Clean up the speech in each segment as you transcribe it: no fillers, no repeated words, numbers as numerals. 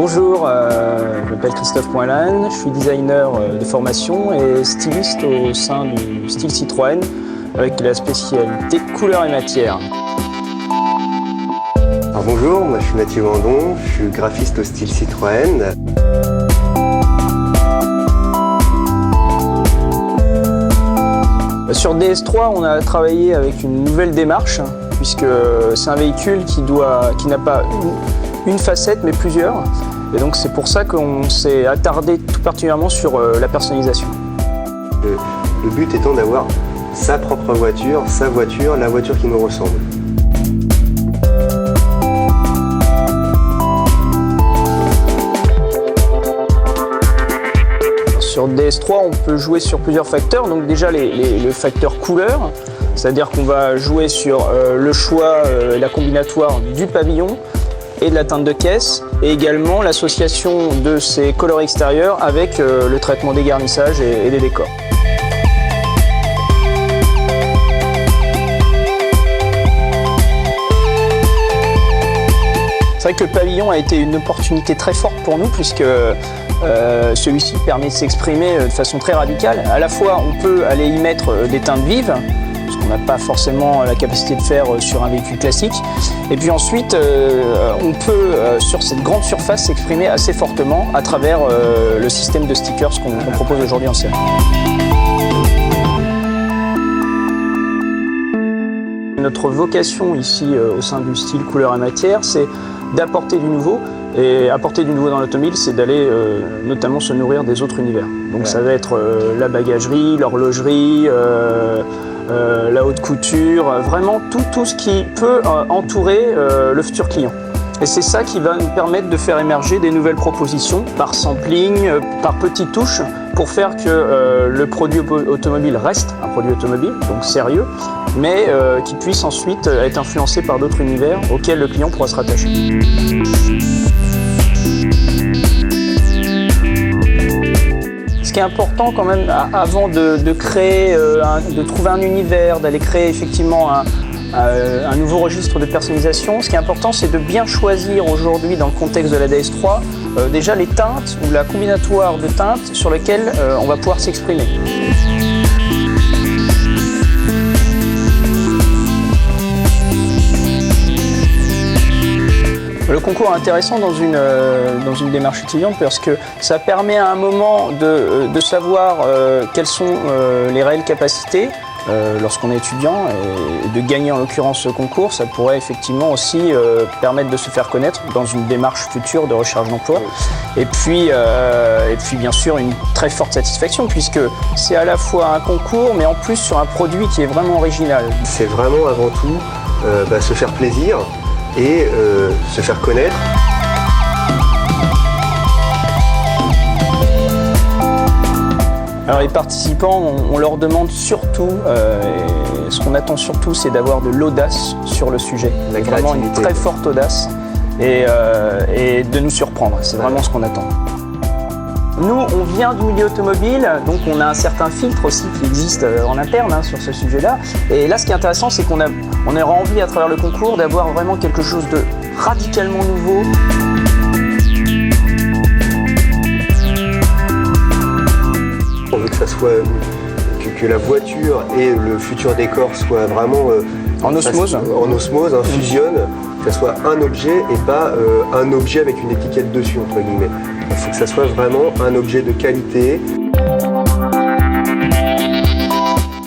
Bonjour, je m'appelle Christophe Poinlan, je suis designer de formation et styliste au sein du style Citroën avec la spécialité couleurs et matières. Alors bonjour, moi je suis Mathieu Mandon, je suis graphiste au style Citroën. Sur DS3, on a travaillé avec une nouvelle démarche puisque c'est un véhicule qui n'a pas une facette mais plusieurs. Et donc c'est pour ça qu'on s'est attardé tout particulièrement sur la personnalisation. Le but étant d'avoir sa propre voiture, sa voiture, la voiture qui nous ressemble. Sur DS3, on peut jouer sur plusieurs facteurs. Donc déjà le facteur couleur, c'est-à-dire qu'on va jouer sur le choix et la combinatoire du pavillon et de la teinte de caisse, et également l'association de ces coloris extérieurs avec le traitement des garnissages et des décors. C'est vrai que le pavillon a été une opportunité très forte pour nous puisque celui-ci permet de s'exprimer de façon très radicale. À la fois, on peut aller y mettre des teintes vives, ce qu'on n'a pas forcément la capacité de faire sur un véhicule classique. Et puis ensuite, on peut, sur cette grande surface, s'exprimer assez fortement à travers le système de stickers qu'on propose aujourd'hui en série. Notre vocation ici, au sein du style couleurs et matières, c'est d'apporter du nouveau. Et apporter du nouveau dans l'automobile, c'est d'aller notamment se nourrir des autres univers. Donc ça va être la bagagerie, l'horlogerie, la haute couture, vraiment tout ce qui peut entourer le futur client. Et c'est ça qui va nous permettre de faire émerger des nouvelles propositions par sampling, par petites touches, pour faire que le produit automobile reste un produit automobile, donc sérieux, mais qui puisse ensuite être influencé par d'autres univers auxquels le client pourra se rattacher. Ce qui est important quand même, avant de créer, de trouver un univers, d'aller créer effectivement un nouveau registre de personnalisation, ce qui est important, c'est de bien choisir aujourd'hui, dans le contexte de la DS3, déjà les teintes ou la combinatoire de teintes sur lesquelles on va pouvoir s'exprimer. Le concours est intéressant dans une démarche étudiante parce que ça permet à un moment de savoir quelles sont les réelles capacités lorsqu'on est étudiant, et de gagner en l'occurrence ce concours, ça pourrait effectivement aussi permettre de se faire connaître dans une démarche future de recherche d'emploi. Et puis bien sûr une très forte satisfaction puisque c'est à la fois un concours mais en plus sur un produit qui est vraiment original. C'est vraiment avant tout se faire plaisir et se faire connaître. Alors les participants, on leur demande surtout, ce qu'on attend surtout, c'est d'avoir de l'audace sur le sujet. Vraiment une très forte audace et de nous surprendre, c'est vraiment ce qu'on attend. Nous, on vient du milieu automobile, donc on a un certain filtre aussi qui existe en interne sur ce sujet-là. Et là, ce qui est intéressant, c'est qu'on aura envie, à travers le concours, d'avoir vraiment quelque chose de radicalement nouveau. On veut que ça soit que la voiture et le futur décor soient vraiment en osmose, fusionnent, que ça soit un objet et pas un objet avec une étiquette dessus, entre guillemets. Il faut que ça soit vraiment un objet de qualité.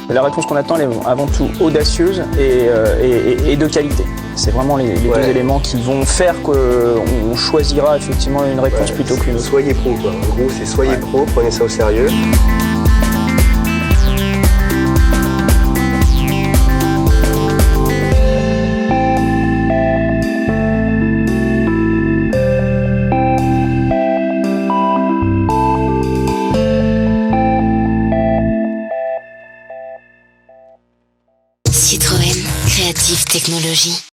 La réponse qu'on attend, elle est avant tout audacieuse et de qualité. C'est vraiment les deux éléments qui vont faire qu'on choisira effectivement une réponse plutôt qu'une autre. Soyez pro, quoi. En gros, c'est soyez pro, prenez ça au sérieux. Citroën, créative technologie.